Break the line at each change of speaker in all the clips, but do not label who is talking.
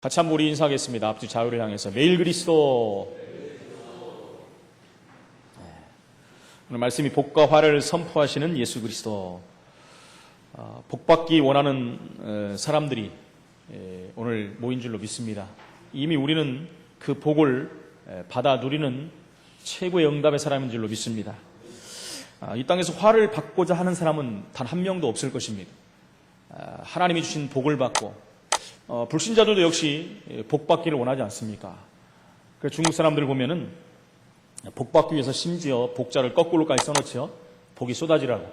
같이 한번 우리 인사하겠습니다. 앞뒤 좌우를 향해서 매일 그리스도. 오늘 말씀이 복과 화를 선포하시는 예수 그리스도. 복받기 원하는 사람들이 오늘 모인 줄로 믿습니다. 이미 우리는 그 복을 받아 누리는 최고의 응답의 사람인 줄로 믿습니다. 이 땅에서 화를 받고자 하는 사람은 단 한 명도 없을 것입니다. 하나님이 주신 복을 받고 불신자들도 역시 복받기를 원하지 않습니까? 그래서 중국 사람들 보면은 복받기 위해서 심지어 복자를 거꾸로까지 써놓죠. 복이 쏟아지라고.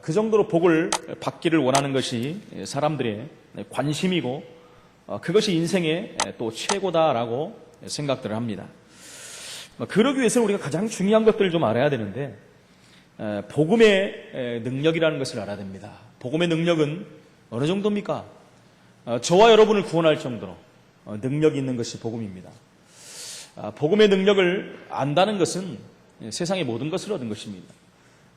그 정도로 복을 받기를 원하는 것이 사람들의 관심이고 그것이 인생의 또 최고다라고 생각들을 합니다. 그러기 위해서는 우리가 가장 중요한 것들을 좀 알아야 되는데 복음의 능력이라는 것을 알아야 됩니다. 복음의 능력은 어느 정도입니까? 저와 여러분을 구원할 정도로 능력이 있는 것이 복음입니다. 복음의 능력을 안다는 것은 세상의 모든 것을 얻은 것입니다.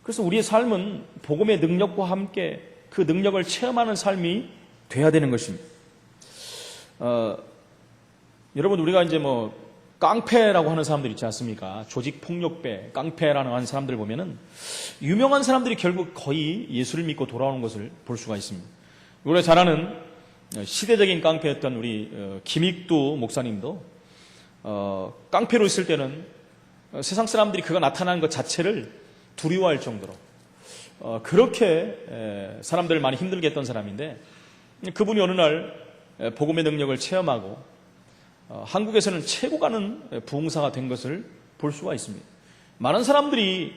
그래서 우리의 삶은 복음의 능력과 함께 그 능력을 체험하는 삶이 돼야 되는 것입니다. 여러분, 우리가 이제 깡패라고 하는 사람들 있지 않습니까? 조직폭력배, 깡패라는 하는 사람들 보면은 유명한 사람들이 결국 거의 예수를 믿고 돌아오는 것을 볼 수가 있습니다. 우리가 잘 아는 시대적인 깡패였던 우리 김익두 목사님도 깡패로 있을 때는 세상 사람들이 그가 나타나는 것 자체를 두려워할 정도로 그렇게 사람들을 많이 힘들게 했던 사람인데 그분이 어느 날 복음의 능력을 체험하고 한국에서는 최고 가는 부흥사가 된 것을 볼 수가 있습니다. 많은 사람들이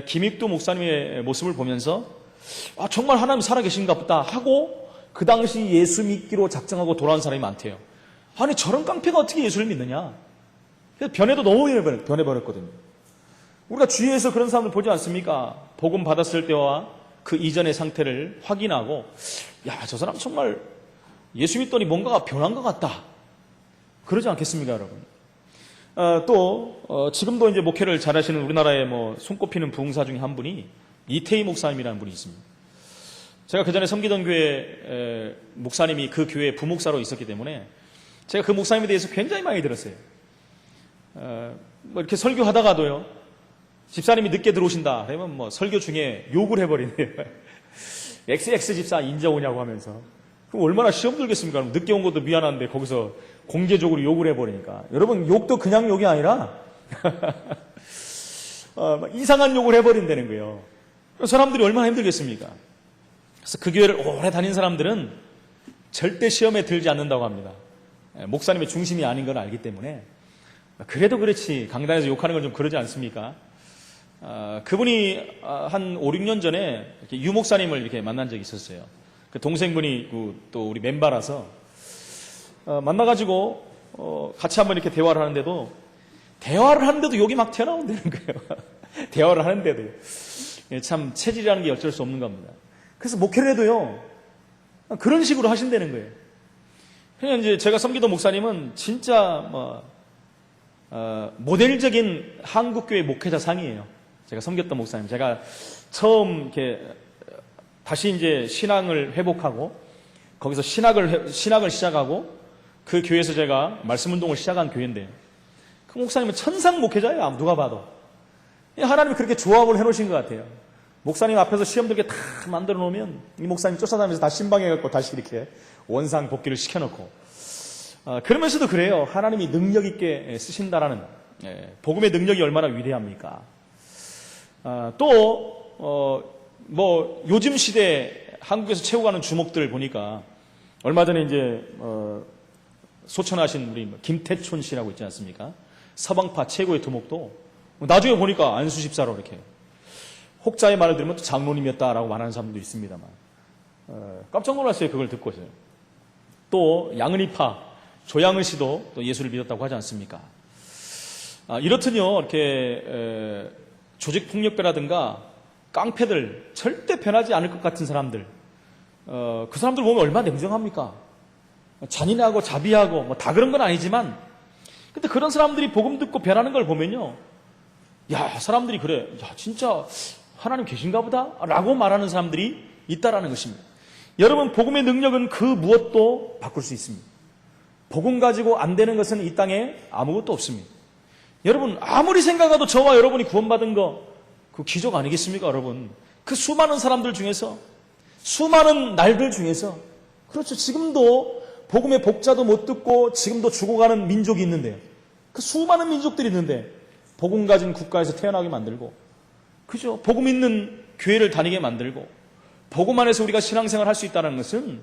김익두 목사님의 모습을 보면서 정말 하나님 살아계신가 보다 하고 그 당시 예수 믿기로 작정하고 돌아온 사람이 많대요. 아니, 저런 깡패가 어떻게 예수를 믿느냐? 그래서 변해도 너무 변해버렸거든요. 우리가 주위에서 그런 사람들 보지 않습니까? 복음 받았을 때와 그 이전의 상태를 확인하고 저 사람 정말 예수 믿더니 뭔가가 변한 것 같다. 그러지 않겠습니까, 여러분? 지금도 이제 목회를 잘하시는 우리나라의 손꼽히는 부흥사 중에 한 분이 이태희 목사님이라는 분이 있습니다. 제가 그 전에 섬기던 교회 목사님이 그 교회 부목사로 있었기 때문에 제가 그 목사님에 대해서 굉장히 많이 들었어요. 이렇게 설교하다가도요, 집사님이 늦게 들어오신다 그러면 설교 중에 욕을 해버리네요. XX 집사 인자 오냐고 하면서. 그럼 얼마나 시험 들겠습니까? 늦게 온 것도 미안한데 거기서 공개적으로 욕을 해버리니까. 여러분, 욕도 그냥 욕이 아니라 이상한 욕을 해버린다는 거예요. 사람들이 얼마나 힘들겠습니까? 그래서 그 교회를 오래 다닌 사람들은 절대 시험에 들지 않는다고 합니다. 목사님의 중심이 아닌 걸 알기 때문에. 그래도 그렇지 강단에서 욕하는 건 좀 그러지 않습니까? 그분이 한 5, 6년 전에 이렇게 유 목사님을 이렇게 만난 적이 있었어요. 그 동생분이 또 우리 멤버라서 만나가지고 같이 한번 이렇게 대화를 하는데도 욕이 막 튀어나온다는 거예요. 대화를 하는데도. 참 체질이라는 게 어쩔 수 없는 겁니다. 그래서 목회를 해도요, 그런 식으로 하신다는 거예요. 그냥 이제 제가 섬기던 목사님은 진짜 모델적인 한국교회 목회자 상이에요. 제가 섬겼던 목사님. 제가 처음 이렇게 다시 이제 신앙을 회복하고 거기서 신학을 시작하고 그 교회에서 제가 말씀 운동을 시작한 교회인데 그 목사님은 천상 목회자예요. 누가 봐도. 하나님이 그렇게 조합을 해놓으신 것 같아요. 목사님 앞에서 시험 들게 다 만들어 놓으면 이 목사님 쫓아다니면서 다 신방해갖고 다시 이렇게 원상 복귀를 시켜놓고 그러면서도 그래요. 하나님이 능력 있게 쓰신다라는 복음의 능력이 얼마나 위대합니까? 요즘 시대 한국에서 채우고 가는 주목들을 보니까 얼마 전에 이제 소천하신 우리 김태촌 씨라고 있지 않습니까? 서방파 최고의 두목도 나중에 보니까 안수 집사로 이렇게 혹자의 말을 들으면 또 장로님이었다라고 말하는 사람도 있습니다만 깜짝 놀랐어요. 그걸 듣고서요. 또 양은이파 조양은 씨도 또 예수를 믿었다고 하지 않습니까? 이렇듯요, 이렇게 조직폭력배라든가 깡패들, 절대 변하지 않을 것 같은 사람들, 그 사람들 보면 얼마나 냉정합니까? 잔인하고 자비하고 다 그런 건 아니지만, 근데 그런 사람들이 복음 듣고 변하는 걸 보면요, 사람들이 그래, 진짜 하나님 계신가 보다 라고 말하는 사람들이 있다라는 것입니다. 여러분, 복음의 능력은 그 무엇도 바꿀 수 있습니다. 복음 가지고 안 되는 것은 이 땅에 아무것도 없습니다. 여러분, 아무리 생각해도 저와 여러분이 구원받은 거, 그 기적 아니겠습니까, 여러분? 그 수많은 사람들 중에서, 수많은 날들 중에서, 그렇죠. 지금도 복음의 복자도 못 듣고 지금도 죽어가는 민족이 있는데, 그 수많은 민족들이 있는데, 복음 가진 국가에서 태어나게 만들고, 그죠? 복음 있는 교회를 다니게 만들고, 복음 안에서 우리가 신앙생활 할 수 있다는 것은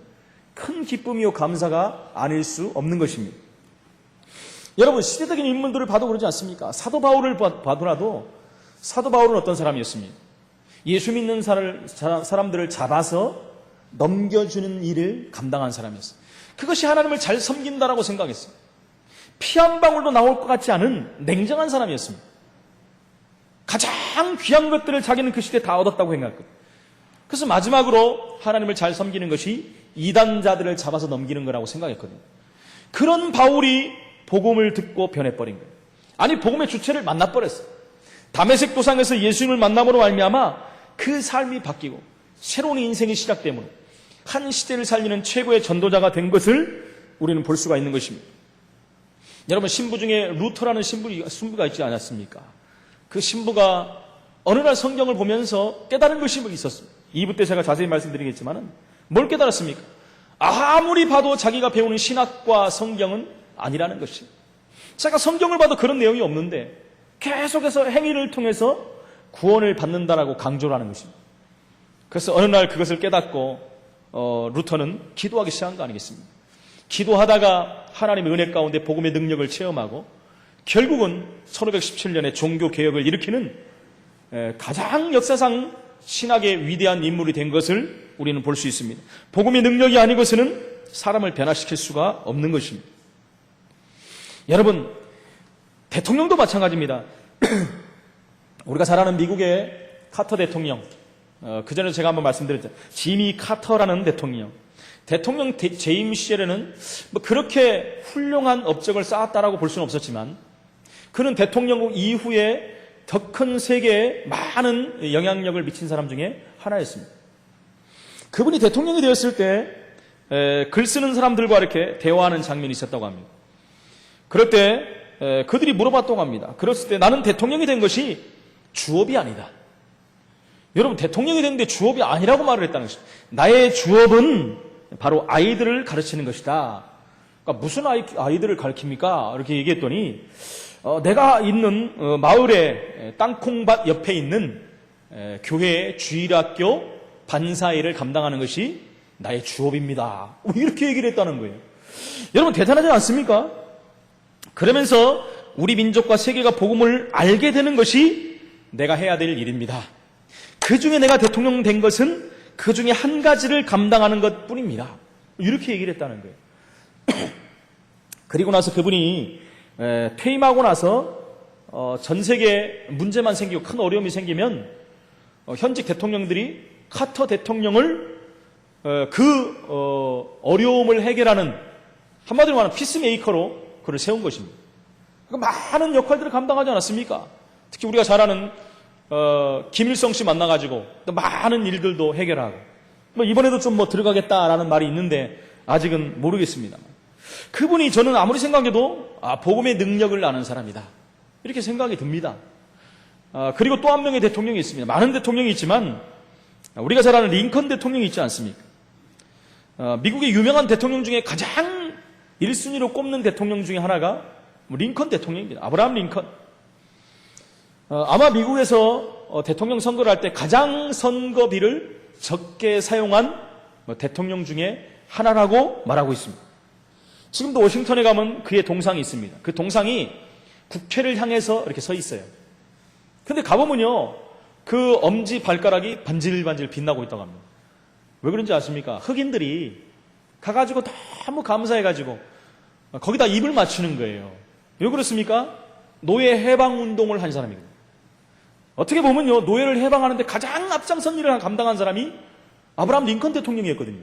큰 기쁨이요 감사가 아닐 수 없는 것입니다. 여러분, 시대적인 인물들을 봐도 그러지 않습니까? 사도 바울을 봐더라도 사도 바울은 어떤 사람이었습니까? 예수 믿는 사람들을 잡아서 넘겨주는 일을 감당한 사람이었어요. 그것이 하나님을 잘 섬긴다라고 생각했어요. 피 한 방울도 나올 것 같지 않은 냉정한 사람이었습니다. 가장 귀한 것들을 자기는 그 시대에 다 얻었다고 생각했거든요. 그래서 마지막으로 하나님을 잘 섬기는 것이 이단자들을 잡아서 넘기는 거라고 생각했거든요. 그런 바울이 복음을 듣고 변해버린 거예요. 아니, 복음의 주체를 만나버렸어요. 다메섹 도상에서 예수님을 만남으로 말미암아 그 삶이 바뀌고 새로운 인생이 시작되므로 한 시대를 살리는 최고의 전도자가 된 것을 우리는 볼 수가 있는 것입니다. 여러분, 신부 중에 루터라는 신부가 있지 않았습니까? 그 신부가 어느 날 성경을 보면서 깨달은 것이 있었어요. 2부 때 제가 자세히 말씀드리겠지만 뭘 깨달았습니까? 아무리 봐도 자기가 배우는 신학과 성경은 아니라는 것이. 제가 성경을 봐도 그런 내용이 없는데 계속해서 행위를 통해서 구원을 받는다라고 강조를 하는 것입니다. 그래서 어느 날 그것을 깨닫고 루터는 기도하기 시작한 거 아니겠습니까? 기도하다가 하나님의 은혜 가운데 복음의 능력을 체험하고 결국은 1517년에 종교개혁을 일으키는 가장 역사상 신학의 위대한 인물이 된 것을 우리는 볼 수 있습니다. 복음의 능력이 아니고서는 사람을 변화시킬 수가 없는 것입니다. 여러분, 대통령도 마찬가지입니다. 우리가 잘 아는 미국의 카터 대통령, 그전에 제가 한번 말씀드렸죠. 지미 카터라는 대통령 재임 시절에는 뭐 그렇게 훌륭한 업적을 쌓았다라고 볼 수는 없었지만 그는 대통령 이후에 더 큰 세계에 많은 영향력을 미친 사람 중에 하나였습니다. 그분이 대통령이 되었을 때 글 쓰는 사람들과 이렇게 대화하는 장면이 있었다고 합니다. 그럴 때 그들이 물어봤다고 합니다. 그랬을 때 나는 대통령이 된 것이 주업이 아니다. 여러분, 대통령이 됐는데 주업이 아니라고 말을 했다는 것입니다. 나의 주업은 바로 아이들을 가르치는 것이다. 그러니까 무슨 아이들을 가르칩니까? 이렇게 얘기했더니 내가 있는 마을의 땅콩밭 옆에 있는 교회의 주일학교 반사일을 감당하는 것이 나의 주업입니다. 이렇게 얘기를 했다는 거예요. 여러분, 대단하지 않습니까? 그러면서 우리 민족과 세계가 복음을 알게 되는 것이 내가 해야 될 일입니다. 그 중에 내가 대통령 된 것은 그 중에 한 가지를 감당하는 것 뿐입니다. 이렇게 얘기를 했다는 거예요. 그리고 나서 그분이 퇴임하고 나서 전 세계에 문제만 생기고 큰 어려움이 생기면 현직 대통령들이 카터 대통령을 어려움을 해결하는 한마디로 말하면 피스메이커로 그를 세운 것입니다. 많은 역할들을 감당하지 않았습니까? 특히 우리가 잘 아는 김일성 씨 만나가지고 또 많은 일들도 해결하고 이번에도 좀 들어가겠다라는 말이 있는데 아직은 모르겠습니다. 그분이 저는 아무리 생각해도 복음의 능력을 아는 사람이다 이렇게 생각이 듭니다. 그리고 또 한 명의 대통령이 있습니다. 많은 대통령이 있지만 우리가 잘 아는 링컨 대통령이 있지 않습니까? 미국의 유명한 대통령 중에 가장 1순위로 꼽는 대통령 중에 하나가 링컨 대통령입니다. 아브라함 링컨. 아마 미국에서 대통령 선거를 할 때 가장 선거비를 적게 사용한 대통령 중에 하나라고 말하고 있습니다. 지금도 워싱턴에 가면 그의 동상이 있습니다. 그 동상이 국회를 향해서 이렇게 서 있어요. 근데 가보면요, 그 엄지 발가락이 반질반질 빛나고 있다고 합니다. 왜 그런지 아십니까? 흑인들이 가가지고 너무 감사해가지고 거기다 입을 맞추는 거예요. 왜 그렇습니까? 노예 해방 운동을 한 사람이거든요. 어떻게 보면요, 노예를 해방하는데 가장 앞장선 일을 감당한 사람이 아브라함 링컨 대통령이었거든요.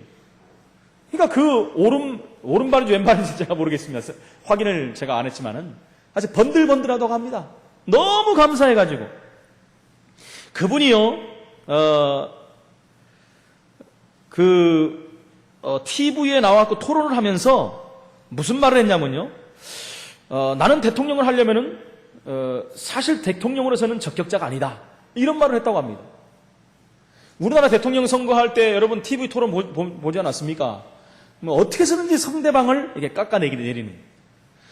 그러니까 그 오른발인지 왼발인지 제가 모르겠습니다. 확인을 제가 안 했지만은 아주 번들번들하다고 합니다. 너무 감사해가지고. 그분이요, TV에 나와서 토론을 하면서 무슨 말을 했냐면요. 나는 대통령을 하려면은 사실 대통령으로서는 적격자가 아니다. 이런 말을 했다고 합니다. 우리나라 대통령 선거할 때 여러분 TV 토론 보지 않았습니까? 뭐 어떻게 해서든지 상대방을 이렇게 깎아내리는,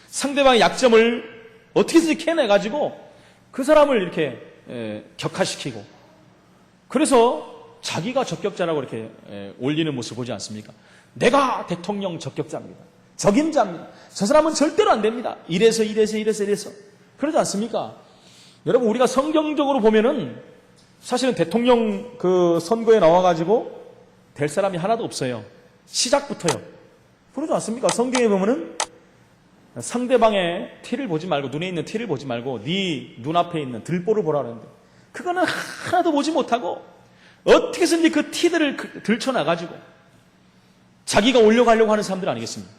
상대방의 약점을 어떻게 해서든지 캐내가지고 그 사람을 이렇게 격화시키고, 그래서 자기가 적격자라고 이렇게 올리는 모습을 보지 않습니까? 내가 대통령 적격자입니다. 적임자입니다. 저 사람은 절대로 안 됩니다. 이래서 그러지 않습니까? 여러분, 우리가 성경적으로 보면은 사실은 대통령 그 선거에 나와가지고 될 사람이 하나도 없어요. 시작부터요. 그러지 않습니까? 성경에 보면은 상대방의 티를 보지 말고, 눈에 있는 티를 보지 말고 네 눈앞에 있는 들보를 보라 그러는데, 그거는 하나도 보지 못하고 어떻게 해서든지 그 티들을 들춰나가지고 자기가 올려가려고 하는 사람들 아니겠습니까?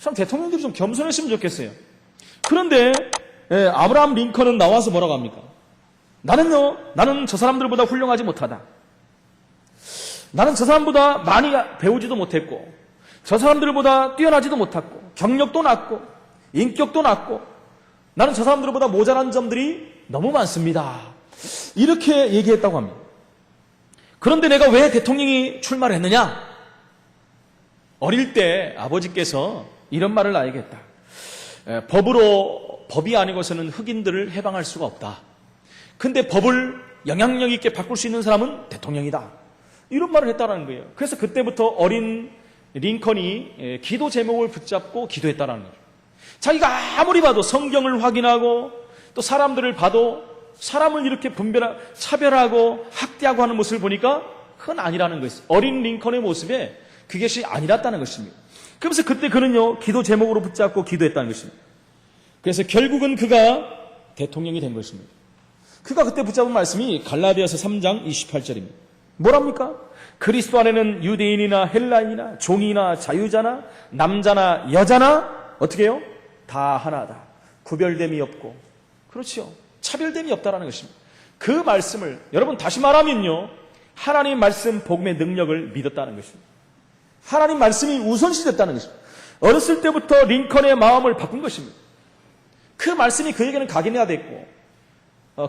참 대통령들이 좀 겸손했으면 좋겠어요. 그런데 아브라함 링컨은 나와서 뭐라고 합니까? 나는 저 사람들보다 훌륭하지 못하다. 나는 저 사람보다 많이 배우지도 못했고, 저 사람들보다 뛰어나지도 못했고, 경력도 낮고, 인격도 낮고, 나는 저 사람들보다 모자란 점들이 너무 많습니다. 이렇게 얘기했다고 합니다. 그런데 내가 왜 대통령이 출마를 했느냐? 어릴 때 아버지께서 이런 말을 나에게 했다. 법이 아니고서는 흑인들을 해방할 수가 없다. 근데 법을 영향력 있게 바꿀 수 있는 사람은 대통령이다. 이런 말을 했다는 거예요. 그래서 그때부터 어린 링컨이 기도 제목을 붙잡고 기도했다는 거예요. 자기가 아무리 봐도 성경을 확인하고 또 사람들을 봐도 사람을 이렇게 차별하고 학대하고 하는 모습을 보니까 그건 아니라는 것이죠. 어린 링컨의 모습에 그것이 아니랐다는 것입니다. 그러면서 그때 그는요, 기도 제목으로 붙잡고 기도했다는 것입니다. 그래서 결국은 그가 대통령이 된 것입니다. 그가 그때 붙잡은 말씀이 갈라디아서 3장 28절입니다. 뭐랍니까? 그리스도 안에는 유대인이나 헬라인이나 종이나 자유자나 남자나 여자나 어떻게 해요? 다 하나다. 구별됨이 없고, 그렇죠, 차별됨이 없다라는 것입니다. 그 말씀을 여러분 다시 말하면요, 하나님 말씀 복음의 능력을 믿었다는 것입니다. 하나님 말씀이 우선시 됐다는 것입니다. 어렸을 때부터 링컨의 마음을 바꾼 것입니다. 그 말씀이 그에게는 각인해야 됐고,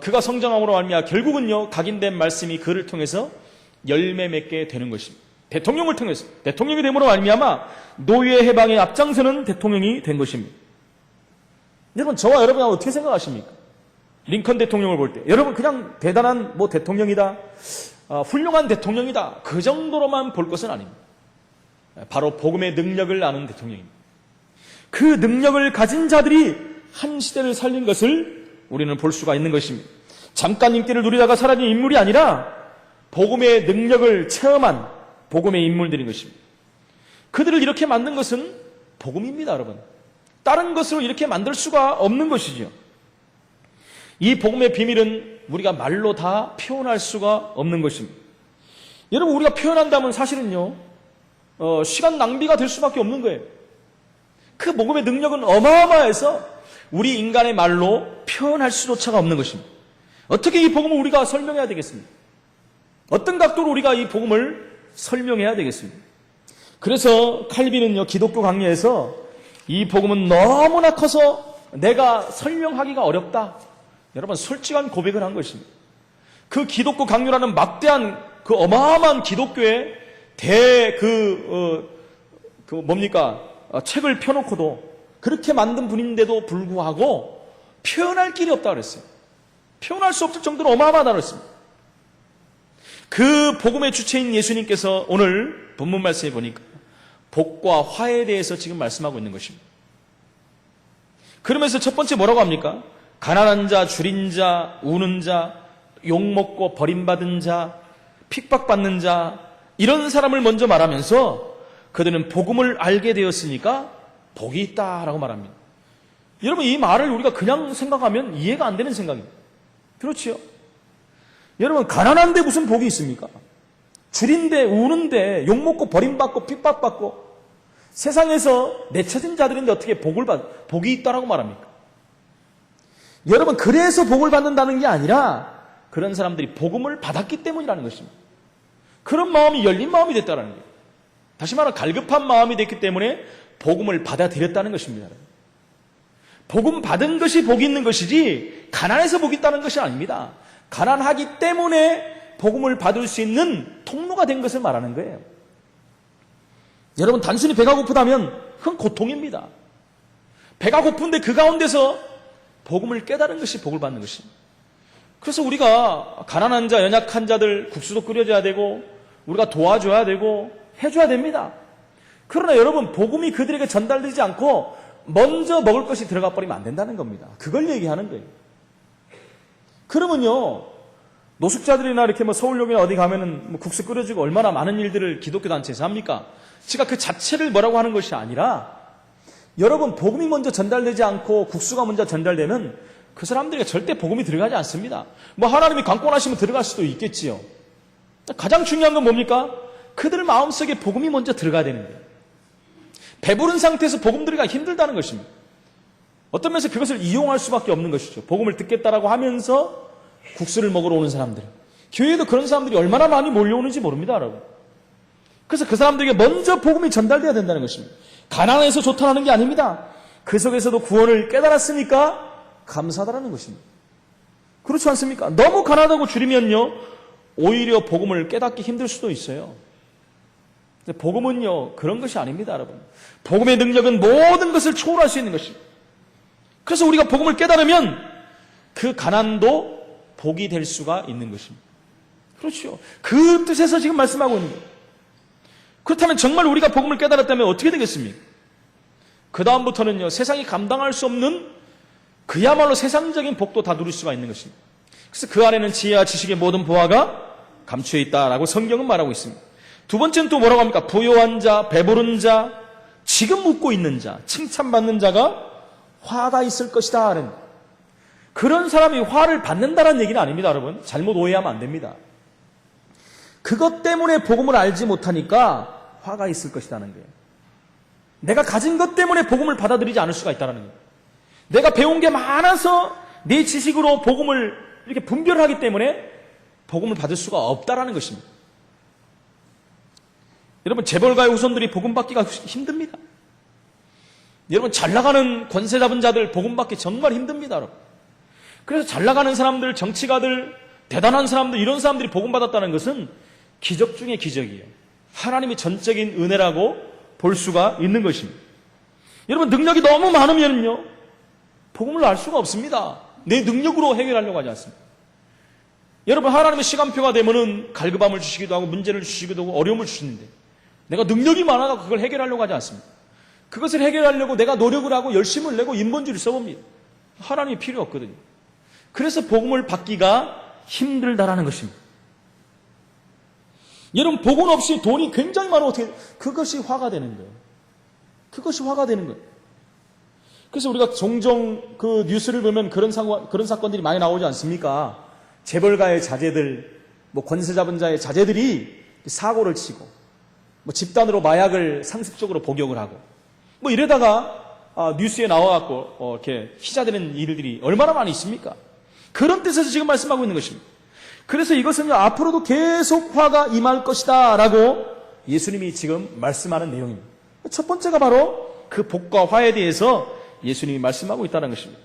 그가 성장함으로 말미암아 결국은요, 각인된 말씀이 그를 통해서 열매 맺게 되는 것입니다. 대통령을 통해서, 대통령이 됨으로 말미암아 노예 해방의 앞장서는 대통령이 된 것입니다. 여러분, 저와 여러분은 어떻게 생각하십니까? 링컨 대통령을 볼 때 여러분 그냥 대단한 대통령이다, 훌륭한 대통령이다, 그 정도로만 볼 것은 아닙니다. 바로 복음의 능력을 아는 대통령입니다. 그 능력을 가진 자들이 한 시대를 살린 것을 우리는 볼 수가 있는 것입니다. 잠깐 인기를 누리다가 사라진 인물이 아니라 복음의 능력을 체험한 복음의 인물들인 것입니다. 그들을 이렇게 만든 것은 복음입니다, 여러분. 다른 것으로 이렇게 만들 수가 없는 것이죠. 이 복음의 비밀은 우리가 말로 다 표현할 수가 없는 것입니다. 여러분, 우리가 표현한다면 사실은요, 시간 낭비가 될 수밖에 없는 거예요. 그 복음의 능력은 어마어마해서 우리 인간의 말로 표현할 수조차가 없는 것입니다. 어떻게 이 복음을 우리가 설명해야 되겠습니까? 어떤 각도로 우리가 이 복음을 설명해야 되겠습니까? 그래서 칼빈은요, 기독교 강의에서 이 복음은 너무나 커서 내가 설명하기가 어렵다, 여러분 솔직한 고백을 한 것입니다. 그 기독교 강요라는 막대한 그 어마어마한 기독교의 책을 펴놓고도 그렇게 만든 분인데도 불구하고 표현할 길이 없다고 그랬어요. 표현할 수 없을 정도로 어마어마하다고 그랬습니다. 그 복음의 주체인 예수님께서 오늘 본문 말씀에 보니까 복과 화에 대해서 지금 말씀하고 있는 것입니다. 그러면서 첫 번째 뭐라고 합니까? 가난한 자, 줄인 자, 우는 자, 욕먹고 버림받은 자, 핍박받는 자, 이런 사람을 먼저 말하면서 그들은 복음을 알게 되었으니까 복이 있다라고 말합니다. 여러분, 이 말을 우리가 그냥 생각하면 이해가 안 되는 생각입니다. 그렇지요? 여러분, 가난한데 무슨 복이 있습니까? 줄인데, 우는데, 욕먹고 버림받고 핍박받고 세상에서 내쳐진 자들인데 어떻게 복이 있다라고 말합니까? 여러분, 그래서 복을 받는다는 게 아니라 그런 사람들이 복음을 받았기 때문이라는 것입니다. 그런 마음이 열린 마음이 됐다는 거예요. 다시 말하면 갈급한 마음이 됐기 때문에 복음을 받아들였다는 것입니다. 복음 받은 것이 복이 있는 것이지 가난해서 복이 있다는 것이 아닙니다. 가난하기 때문에 복음을 받을 수 있는 통로가 된 것을 말하는 거예요. 여러분, 단순히 배가 고프다면 그건 고통입니다. 배가 고픈데 그 가운데서 복음을 깨달은 것이 복을 받는 것입니다. 그래서 우리가 가난한 자, 연약한 자들 국수도 끓여줘야 되고 우리가 도와줘야 되고 해줘야 됩니다. 그러나 여러분, 복음이 그들에게 전달되지 않고 먼저 먹을 것이 들어가 버리면 안 된다는 겁니다. 그걸 얘기하는 거예요. 그러면요, 노숙자들이나 이렇게 뭐 서울역이나 어디 가면은 뭐 국수 끓여주고 얼마나 많은 일들을 기독교 단체에서 합니까? 제가 그 자체를 뭐라고 하는 것이 아니라, 여러분, 복음이 먼저 전달되지 않고 국수가 먼저 전달되면 그 사람들에게 절대 복음이 들어가지 않습니다. 뭐 하나님이 강권하시면 들어갈 수도 있겠지요. 가장 중요한 건 뭡니까? 그들 마음속에 복음이 먼저 들어가야 되는 거예요. 배부른 상태에서 복음 들어가기 힘들다는 것입니다. 어떤 면에서 그것을 이용할 수밖에 없는 것이죠. 복음을 듣겠다라고 하면서 국수를 먹으러 오는 사람들. 교회에도 그런 사람들이 얼마나 많이 몰려오는지 모릅니다, 여러분. 그래서 그 사람들에게 먼저 복음이 전달돼야 된다는 것입니다. 가난해서 좋다는 게 아닙니다. 그 속에서도 구원을 깨달았으니까 감사하다는 것입니다. 그렇지 않습니까? 너무 가난하다고 줄이면요, 오히려 복음을 깨닫기 힘들 수도 있어요. 복음은요, 그런 것이 아닙니다, 여러분. 복음의 능력은 모든 것을 초월할 수 있는 것입니다. 그래서 우리가 복음을 깨달으면 그 가난도 복이 될 수가 있는 것입니다. 그렇죠. 그 뜻에서 지금 말씀하고 있는 거예요. 그렇다면 정말 우리가 복음을 깨달았다면 어떻게 되겠습니까? 그 다음부터는요, 세상이 감당할 수 없는 그야말로 세상적인 복도 다 누릴 수가 있는 것입니다. 그래서 그 안에는 지혜와 지식의 모든 보화가 감추어 있다라고 성경은 말하고 있습니다. 두 번째는 또 뭐라고 합니까? 부요한 자, 배부른 자, 지금 웃고 있는 자, 칭찬받는 자가 화가 있을 것이다. 그런 사람이 화를 받는다는 얘기는 아닙니다, 여러분. 잘못 오해하면 안 됩니다. 그것 때문에 복음을 알지 못하니까 화가 있을 것이라는 거예요. 내가 가진 것 때문에 복음을 받아들이지 않을 수가 있다는 거예요. 내가 배운 게 많아서 내 지식으로 복음을 이렇게 분별하기 때문에 복음을 받을 수가 없다라는 것입니다. 여러분, 재벌가의 후손들이 복음 받기가 힘듭니다. 여러분, 잘 나가는 권세 잡은 자들 복음 받기 정말 힘듭니다, 여러분. 그래서 잘 나가는 사람들, 정치가들, 대단한 사람들, 이런 사람들이 복음 받았다는 것은 기적 중의 기적이에요. 하나님의 전적인 은혜라고 볼 수가 있는 것입니다. 여러분, 능력이 너무 많으면요, 복음을 알 수가 없습니다. 내 능력으로 해결하려고 하지 않습니다. 여러분, 하나님의 시간표가 되면은 갈급함을 주시기도 하고 문제를 주시기도 하고 어려움을 주시는데, 내가 능력이 많아서 그걸 해결하려고 하지 않습니다. 그것을 해결하려고 내가 노력을 하고 열심을 내고 인본주의를 써봅니다. 하나님이 필요 없거든요. 그래서 복음을 받기가 힘들다라는 것입니다. 여러분, 복음 없이 돈이 굉장히 많으면 어떻게, 그것이 화가 되는 거예요. 그것이 화가 되는 거예요. 그래서 우리가 종종 그 뉴스를 보면 그런 사건들이 많이 나오지 않습니까? 재벌가의 자제들, 뭐 권세 잡은 자의 자제들이 사고를 치고, 뭐 집단으로 마약을 상습적으로 복용을 하고, 뭐 이러다가 뉴스에 나와갖고 이렇게 희자되는 일들이 얼마나 많이 있습니까? 그런 뜻에서 지금 말씀하고 있는 것입니다. 그래서 이것은요, 앞으로도 계속 화가 임할 것이다 라고 예수님이 지금 말씀하는 내용입니다. 첫 번째가 바로 그 복과 화에 대해서 예수님이 말씀하고 있다는 것입니다.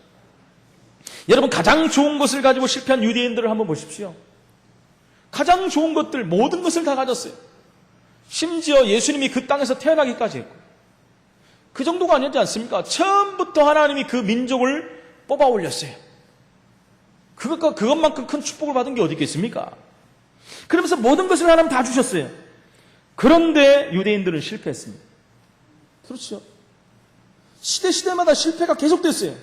여러분, 가장 좋은 것을 가지고 실패한 유대인들을 한번 보십시오. 가장 좋은 것들, 모든 것을 다 가졌어요. 심지어 예수님이 그 땅에서 태어나기까지 했고, 그 정도가 아니지 않습니까? 처음부터 하나님이 그 민족을 뽑아 올렸어요. 그것만큼 큰 축복을 받은 게 어디 있겠습니까? 그러면서 모든 것을 하나님 다 주셨어요. 그런데 유대인들은 실패했습니다. 그렇죠. 시대마다 실패가 계속됐어요.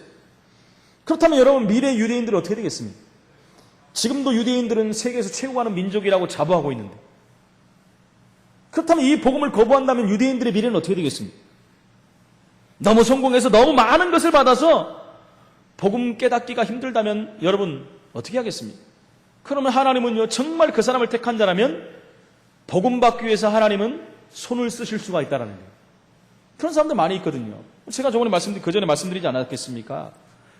그렇다면 여러분, 미래 유대인들은 어떻게 되겠습니까? 지금도 유대인들은 세계에서 최고 가는 민족이라고 자부하고 있는데, 그렇다면 이 복음을 거부한다면 유대인들의 미래는 어떻게 되겠습니까? 너무 성공해서 너무 많은 것을 받아서 복음 깨닫기가 힘들다면 여러분 어떻게 하겠습니까? 그러면 하나님은요, 정말 그 사람을 택한 자라면 복음 받기 위해서 하나님은 손을 쓰실 수가 있다는 거예요. 그런 사람들 많이 있거든요. 제가 그 전에 말씀드리지 않았겠습니까?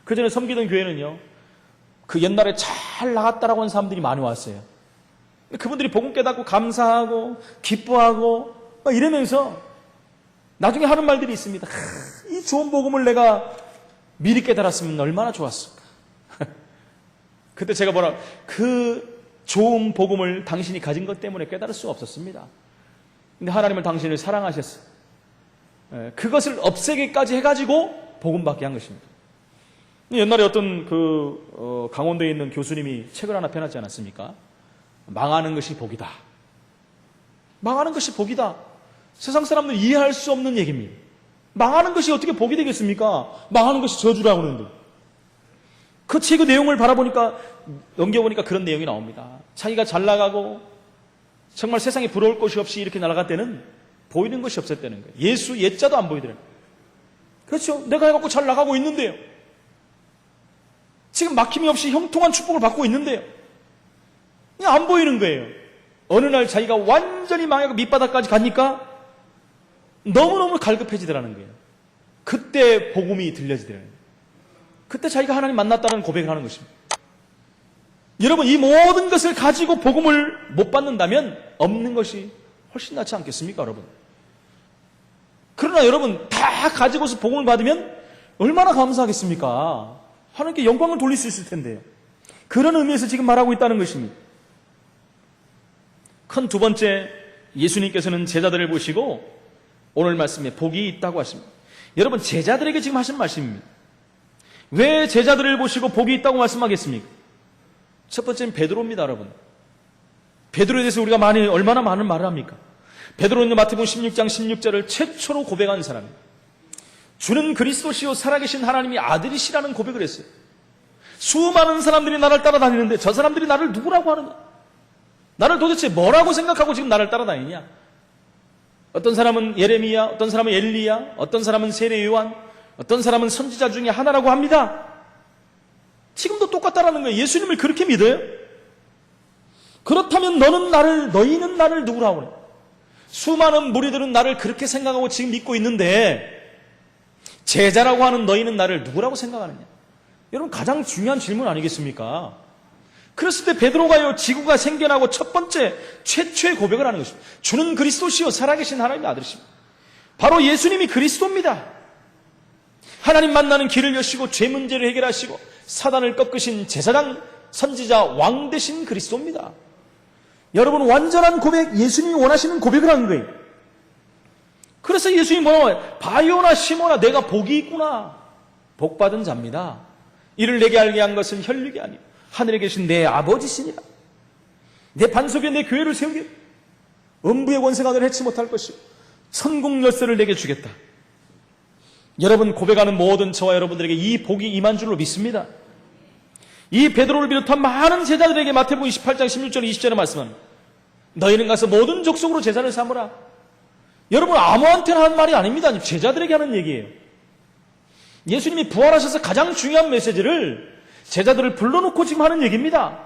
그 전에 섬기던 교회는요, 그 옛날에 잘 나갔다라고 하는 사람들이 많이 왔어요. 그분들이 복음 깨닫고 감사하고 기뻐하고 막 이러면서 나중에 하는 말들이 있습니다. 이 좋은 복음을 내가 미리 깨달았으면 얼마나 좋았을까. 그때 제가 그 좋은 복음을 당신이 가진 것 때문에 깨달을 수가 없었습니다. 근데 하나님은 당신을 사랑하셨어요. 그것을 없애기까지 해가지고 복음받게 한 것입니다. 옛날에 어떤 강원도에 있는 교수님이 책을 하나 펴놨지 않았습니까? 망하는 것이 복이다. 망하는 것이 복이다. 세상 사람들 이해할 수 없는 얘기입니다. 망하는 것이 어떻게 복이 되겠습니까? 망하는 것이 저주라고 하는데. 그 책의 내용을 넘겨보니까 그런 내용이 나옵니다. 자기가 잘 나가고 정말 세상에 부러울 것이 없이 이렇게 날아갈 때는 보이는 것이 없었다는 거예요. 예수 예자도 안 보이더라고요. 그렇죠. 내가 해갖고 잘 나가고 있는데요. 지금 막힘이 없이 형통한 축복을 받고 있는데요. 그냥 안 보이는 거예요. 어느 날 자기가 완전히 망하고 밑바닥까지 가니까 너무너무 갈급해지더라는 거예요. 그때 복음이 들려지더라는 거예요. 그때 자기가 하나님 만났다는 고백을 하는 것입니다. 여러분, 이 모든 것을 가지고 복음을 못 받는다면 없는 것이 훨씬 낫지 않겠습니까, 여러분? 그러나 여러분, 다 가지고서 복음을 받으면 얼마나 감사하겠습니까? 하나님께 영광을 돌릴 수 있을 텐데요. 그런 의미에서 지금 말하고 있다는 것입니다. 큰 두 번째, 예수님께서는 제자들을 보시고 오늘 말씀에 복이 있다고 하십니다. 여러분, 제자들에게 지금 하신 말씀입니다. 왜 제자들을 보시고 복이 있다고 말씀하겠습니까? 첫 번째는 베드로입니다, 여러분. 베드로에 대해서 우리가 얼마나 많은 말을 합니까? 베드로는 마태복음 16장 16절을 최초로 고백한 사람입니다. 주는 그리스도시요 살아계신 하나님이 아들이시라는 고백을 했어요. 수많은 사람들이 나를 따라다니는데 저 사람들이 나를 누구라고 하느냐? 나를 도대체 뭐라고 생각하고 지금 나를 따라다니냐? 어떤 사람은 예레미야, 어떤 사람은 엘리야, 어떤 사람은 세례 요한, 어떤 사람은 선지자 중에 하나라고 합니다. 지금도 똑같다라는 거예요. 예수님을 그렇게 믿어요? 그렇다면 너희는 나를 누구라고 그래? 수많은 무리들은 나를 그렇게 생각하고 지금 믿고 있는데 제자라고 하는 너희는 나를 누구라고 생각하느냐? 여러분, 가장 중요한 질문 아니겠습니까? 그랬을 때 베드로가요, 지구가 생겨나고 첫 번째 최초의 고백을 하는 것입니다. 주는 그리스도시요 살아계신 하나님의 아들이십니다. 바로 예수님이 그리스도입니다. 하나님 만나는 길을 여시고 죄 문제를 해결하시고 사단을 꺾으신 제사장, 선지자, 왕 되신 그리스도입니다. 여러분, 완전한 고백, 예수님이 원하시는 고백을 하는 거예요. 그래서 예수님이 뭐라고 해요? 바요나 시모나 내가 복이 있구나. 복받은 자입니다. 이를 내게 알게 한 것은 혈육이 아니요 하늘에 계신 내 아버지시니라. 내 반석에 내 교회를 세우게 음부의 권세가 너를 해치 못할 것이요 천국 열쇠를 내게 주겠다. 여러분, 고백하는 모든 저와 여러분들에게 이 복이 임한 줄로 믿습니다. 이 베드로를 비롯한 많은 제자들에게 마태복음 28장 16절 20절에 말씀합니다. 너희는 가서 모든 족속으로 제자를 삼으라. 여러분, 아무한테나 하는 말이 아닙니다. 제자들에게 하는 얘기예요. 예수님이 부활하셔서 가장 중요한 메시지를 제자들을 불러놓고 지금 하는 얘기입니다.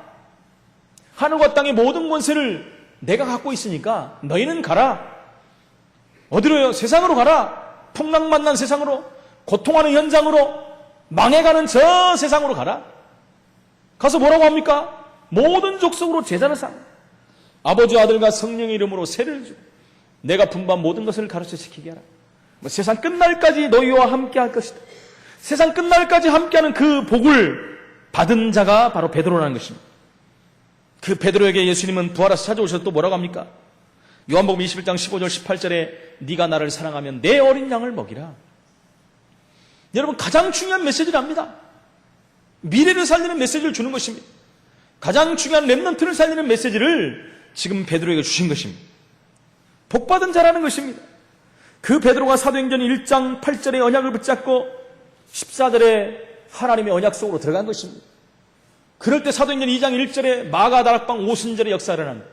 하늘과 땅의 모든 권세를 내가 갖고 있으니까 너희는 가라. 어디로요? 세상으로 가라. 풍랑 만난 세상으로, 고통하는 현장으로, 망해가는 저 세상으로 가라. 가서 뭐라고 합니까? 모든 족속으로 제자를 삼아 아버지, 아들과 성령의 이름으로 세례를 주고 내가 분부한 모든 것을 가르쳐 지키게 하라. 세상 끝날까지 너희와 함께 할 것이다. 세상 끝날까지 함께하는 그 복을 받은 자가 바로 베드로라는 것입니다. 그 베드로에게 예수님은 부활해서 찾아오셔서 또 뭐라고 합니까? 요한복음 21장 15절 18절에 네가 나를 사랑하면 내 어린 양을 먹이라. 여러분, 가장 중요한 메시지를 합니다. 미래를 살리는 메시지를 주는 것입니다. 가장 중요한 렘넌트를 살리는 메시지를 지금 베드로에게 주신 것입니다. 복받은 자라는 것입니다. 그 베드로가 사도행전 1장 8절의 언약을 붙잡고 14절에 하나님의 언약 속으로 들어간 것입니다. 그럴 때 사도행전 2장 1절에 마가 다락방 오순절의 역사를 하는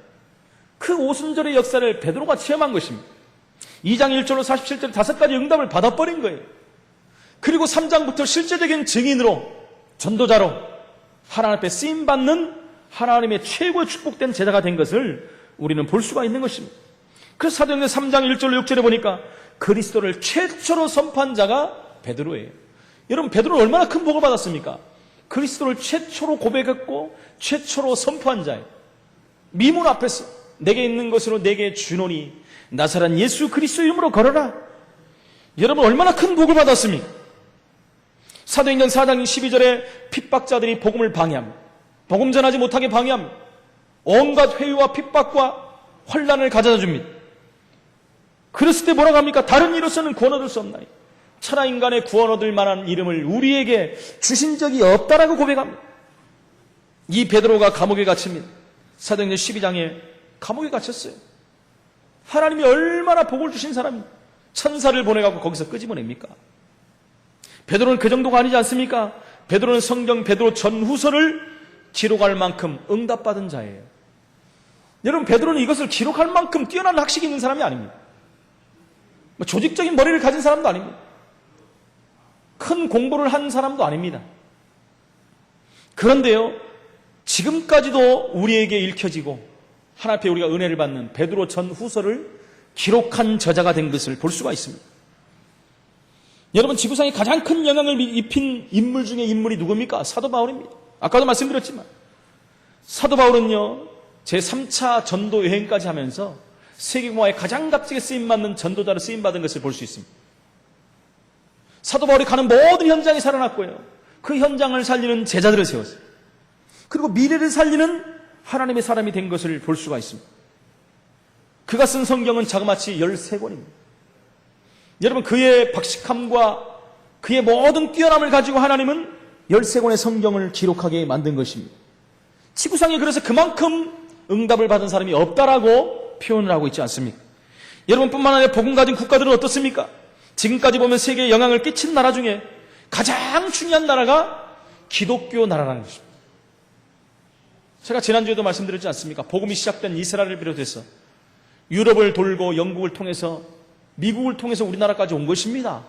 그 오순절의 역사를 베드로가 체험한 것입니다. 2장 1절로 47절 5가지 응답을 받아버린 거예요. 그리고 3장부터 실제적인 증인으로, 전도자로 하나님 앞에 쓰임받는 하나님의 최고의 축복된 제자가 된 것을 우리는 볼 수가 있는 것입니다. 그래서 사도행전 3장 1절로 6절에 보니까 그리스도를 최초로 선포한 자가 베드로예요. 여러분, 베드로는 얼마나 큰 복을 받았습니까? 그리스도를 최초로 고백했고 최초로 선포한 자예요. 미문 앞에서 내게 있는 것으로 내게 주노니 나사렛 예수 그리스도 이름으로 걸어라. 여러분 얼마나 큰 복을 받았습니까? 사도행전 4장 12절에 핍박자들이 복음을 방해합니다. 복음 전하지 못하게 방해합니다. 온갖 회유와 핍박과 환난을 가져다 줍니다. 그랬을 때 뭐라고 합니까? 다른 이로서는 구원 얻을 수 없나요? 천하 인간의 구원 얻을 만한 이름을 우리에게 주신 적이 없다라고 고백합니다. 이 베드로가 감옥에 갇힙니다. 사도행전 12장에 감옥에 갇혔어요. 하나님이 얼마나 복을 주신 사람입니까? 천사를 보내갖고 거기서 끄집어냅니까? 베드로는 그 정도가 아니지 않습니까? 베드로는 성경 베드로 전후서를 기록할 만큼 응답받은 자예요. 여러분, 베드로는 이것을 기록할 만큼 뛰어난 학식이 있는 사람이 아닙니다. 조직적인 머리를 가진 사람도 아닙니다. 큰 공부를 한 사람도 아닙니다. 그런데요, 지금까지도 우리에게 읽혀지고 하나님 앞에 우리가 은혜를 받는 베드로 전후서를 기록한 저자가 된 것을 볼 수가 있습니다. 여러분, 지구상에 가장 큰 영향을 입힌 인물 중에 인물이 누굽니까? 사도 바울입니다. 아까도 말씀드렸지만 사도 바울은요, 제3차 전도 여행까지 하면서 세계공화에 가장 값지게 쓰임받는 전도자로 쓰임받은 것을 볼 수 있습니다. 사도 바울이 가는 모든 현장에 살아났고요, 그 현장을 살리는 제자들을 세웠어요. 그리고 미래를 살리는 하나님의 사람이 된 것을 볼 수가 있습니다. 그가 쓴 성경은 자그마치 13권입니다. 여러분, 그의 박식함과 그의 모든 뛰어남을 가지고 하나님은 13권의 성경을 기록하게 만든 것입니다. 지구상에 그래서 그만큼 응답을 받은 사람이 없다라고 표현을 하고 있지 않습니까? 여러분, 뿐만 아니라 복음 가진 국가들은 어떻습니까? 지금까지 보면 세계에 영향을 끼친 나라 중에 가장 중요한 나라가 기독교 나라라는 것입니다. 제가 지난주에도 말씀드렸지 않습니까? 복음이 시작된 이스라엘을 비롯해서 유럽을 돌고 영국을 통해서 미국을 통해서 우리나라까지 온 것입니다.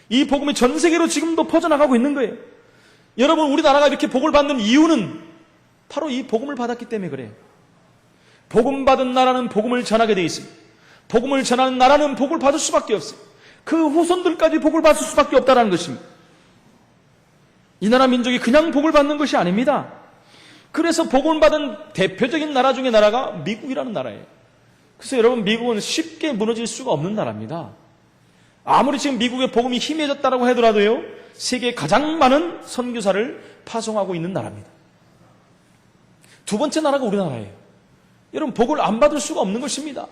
이 복음이 전 세계로 지금도 퍼져나가고 있는 거예요. 여러분, 우리나라가 이렇게 복을 받는 이유는 바로 이 복음을 받았기 때문에 그래요. 복음 받은 나라는 복음을 전하게 되어 있습니다. 복음을 전하는 나라는 복을 받을 수밖에 없어요. 그 후손들까지 복을 받을 수밖에 없다는 것입니다. 이 나라 민족이 그냥 복을 받는 것이 아닙니다. 그래서 복을 받은 대표적인 나라 중에 나라가 미국이라는 나라예요. 그래서 여러분, 미국은 쉽게 무너질 수가 없는 나라입니다. 아무리 지금 미국의 복음이 희미해졌다고 하더라도요, 세계에 가장 많은 선교사를 파송하고 있는 나라입니다. 두 번째 나라가 우리나라예요. 여러분, 복을 안 받을 수가 없는 것입니다.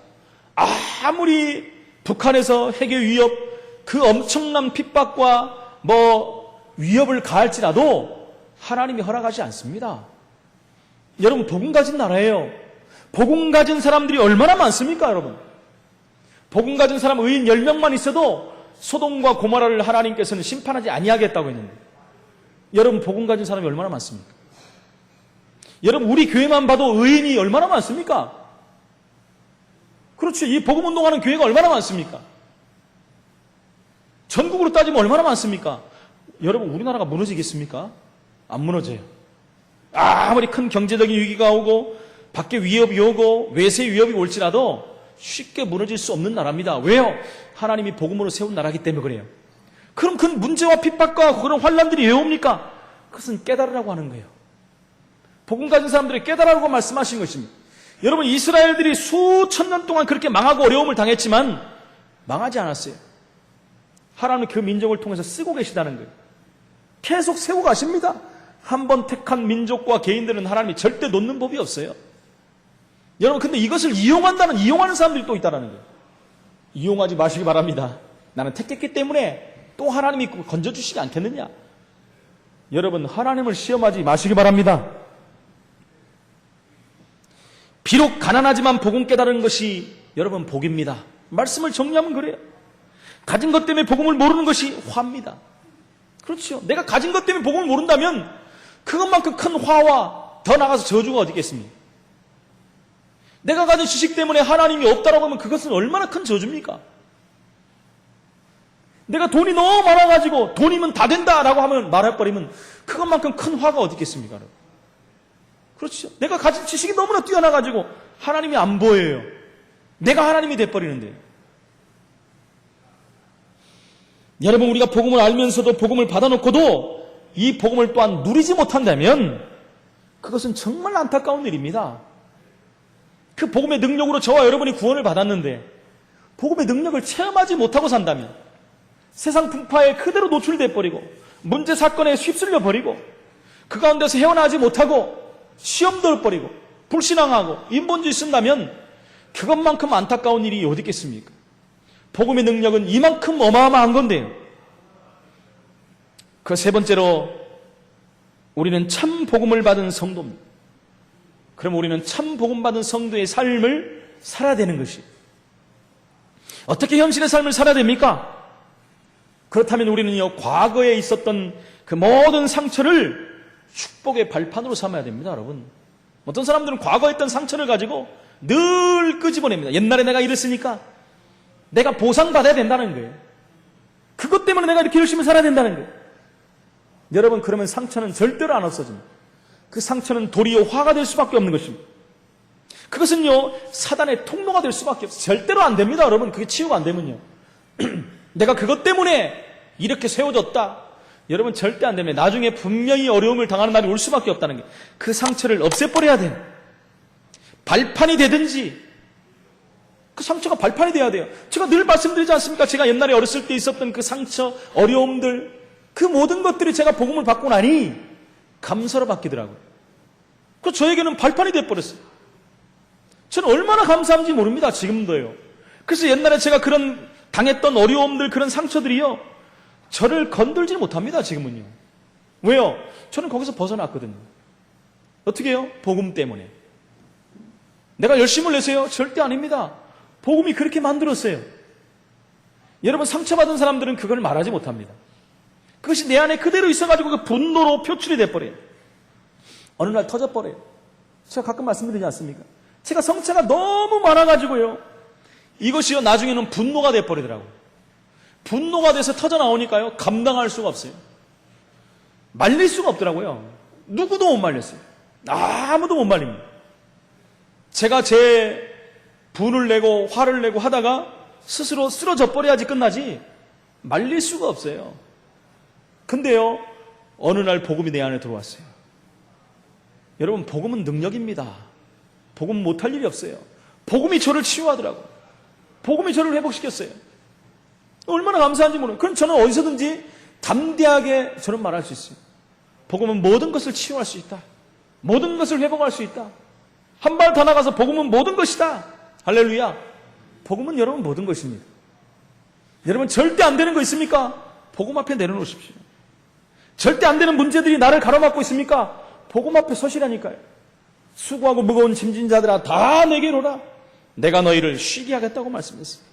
아무리 북한에서 핵의 위협, 그 엄청난 핍박과 위협을 가할지라도 하나님이 허락하지 않습니다. 여러분, 복음 가진 나라예요. 복음 가진 사람들이 얼마나 많습니까, 여러분? 복음 가진 사람 의인 10명만 있어도 소돔과 고모라를 하나님께서는 심판하지 아니하겠다고 했는데, 여러분, 복음 가진 사람이 얼마나 많습니까? 여러분, 우리 교회만 봐도 의인이 얼마나 많습니까? 그렇죠. 이 복음 운동하는 교회가 얼마나 많습니까? 전국으로 따지면 얼마나 많습니까? 여러분, 우리나라가 무너지겠습니까? 안 무너져요. 아무리 큰 경제적인 위기가 오고 밖에 위협이 오고 외세 위협이 올지라도 쉽게 무너질 수 없는 나라입니다. 왜요? 하나님이 복음으로 세운 나라이기 때문에 그래요. 그럼 그 문제와 핍박과 그런 환난들이 왜 옵니까? 그것은 깨달으라고 하는 거예요. 복음 가진 사람들이 깨달으라고 말씀하신 것입니다. 여러분, 이스라엘들이 수천 년 동안 그렇게 망하고 어려움을 당했지만 망하지 않았어요. 하나님은 그 민족을 통해서 쓰고 계시다는 거예요. 계속 세워 가십니다. 한 번 택한 민족과 개인들은 하나님이 절대 놓는 법이 없어요. 여러분, 근데 이것을 이용하는 사람들이 또 있다는 거예요. 이용하지 마시기 바랍니다. 나는 택했기 때문에 또 하나님이 건져주시지 않겠느냐? 여러분, 하나님을 시험하지 마시기 바랍니다. 비록 가난하지만 복음 깨달은 것이 여러분 복입니다. 말씀을 정리하면 그래요. 가진 것 때문에 복음을 모르는 것이 화입니다. 그렇죠. 내가 가진 것 때문에 복음을 모른다면 그것만큼 큰 화와 더 나가서 저주가 어디 있겠습니까? 내가 가진 지식 때문에 하나님이 없다라고 하면 그것은 얼마나 큰 저주입니까? 내가 돈이 너무 많아가지고 돈이면 다 된다라고 하면 말해버리면 그것만큼 큰 화가 어디 있겠습니까? 그렇죠. 내가 가진 지식이 너무나 뛰어나가지고 하나님이 안 보여요. 내가 하나님이 돼버리는데. 여러분, 우리가 복음을 알면서도 복음을 받아놓고도 이 복음을 또한 누리지 못한다면 그것은 정말 안타까운 일입니다. 그 복음의 능력으로 저와 여러분이 구원을 받았는데 복음의 능력을 체험하지 못하고 산다면 세상 풍파에 그대로 노출돼 버리고 문제 사건에 휩쓸려 버리고 그 가운데서 헤어나지 못하고 시험 들어버리고 불신앙하고 인본주의 쓴다면 그것만큼 안타까운 일이 어디 있겠습니까? 복음의 능력은 이만큼 어마어마한 건데요. 그 세 번째로 우리는 참 복음을 받은 성도입니다. 그럼 우리는 참 복음 받은 성도의 삶을 살아야 되는 것이 어떻게 현실의 삶을 살아야 됩니까? 그렇다면 우리는요, 과거에 있었던 그 모든 상처를 축복의 발판으로 삼아야 됩니다, 여러분. 어떤 사람들은 과거에 했던 상처를 가지고 늘 끄집어냅니다. 옛날에 내가 이랬으니까 내가 보상받아야 된다는 거예요. 그것 때문에 내가 이렇게 열심히 살아야 된다는 거예요. 여러분, 그러면 상처는 절대로 안 없어집니다. 그 상처는 도리어 화가 될 수밖에 없는 것입니다. 그것은요, 사단의 통로가 될 수밖에 없어요. 절대로 안 됩니다, 여러분. 그게 치유가 안 되면요. 내가 그것 때문에 이렇게 세워졌다. 여러분, 절대 안 됩니다. 나중에 분명히 어려움을 당하는 날이 올 수밖에 없다는 게, 그 상처를 없애버려야 돼요. 발판이 되든지, 그 상처가 발판이 돼야 돼요. 제가 늘 말씀드리지 않습니까? 제가 옛날에 어렸을 때 있었던 그 상처, 어려움들, 그 모든 것들이 제가 복음을 받고 나니 감사로 바뀌더라고요. 그 저에게는 발판이 돼버렸어요. 저는 얼마나 감사한지 모릅니다. 지금도요. 그래서 옛날에 제가 그런 당했던 어려움들, 그런 상처들이요, 저를 건들지 못합니다. 지금은요. 왜요? 저는 거기서 벗어났거든요. 어떻게 해요? 복음 때문에. 내가 열심을 내세요? 절대 아닙니다. 복음이 그렇게 만들었어요. 여러분, 상처받은 사람들은 그걸 말하지 못합니다. 그것이 내 안에 그대로 있어가지고 그 분노로 표출이 돼버려요. 어느 날 터져버려요. 제가 가끔 말씀드리지 않습니까? 제가 성체가 너무 많아가지고요, 이것이요, 나중에는 분노가 돼버리더라고요. 분노가 돼서 터져나오니까요, 감당할 수가 없어요. 말릴 수가 없더라고요. 누구도 못 말렸어요. 아무도 못 말립니다. 제가 제 분을 내고 화를 내고 하다가 스스로 쓰러져 버려야지 끝나지 말릴 수가 없어요. 근데요, 어느 날 복음이 내 안에 들어왔어요. 여러분, 복음은 능력입니다. 복음은 못할 일이 없어요. 복음이 저를 치유하더라고요. 복음이 저를 회복시켰어요. 얼마나 감사한지 모르겠어요. 그럼 저는 어디서든지 담대하게 저는 말할 수 있어요. 복음은 모든 것을 치유할 수 있다. 모든 것을 회복할 수 있다. 한 발 더 나가서 복음은 모든 것이다. 할렐루야. 복음은 여러분 모든 것입니다. 여러분, 절대 안 되는 거 있습니까? 복음 앞에 내려놓으십시오. 절대 안 되는 문제들이 나를 가로막고 있습니까? 복음 앞에 서시라니까요. 수고하고 무거운 짐진 자들아, 다 내게로 오라. 내가 너희를 쉬게 하겠다고 말씀했습니다.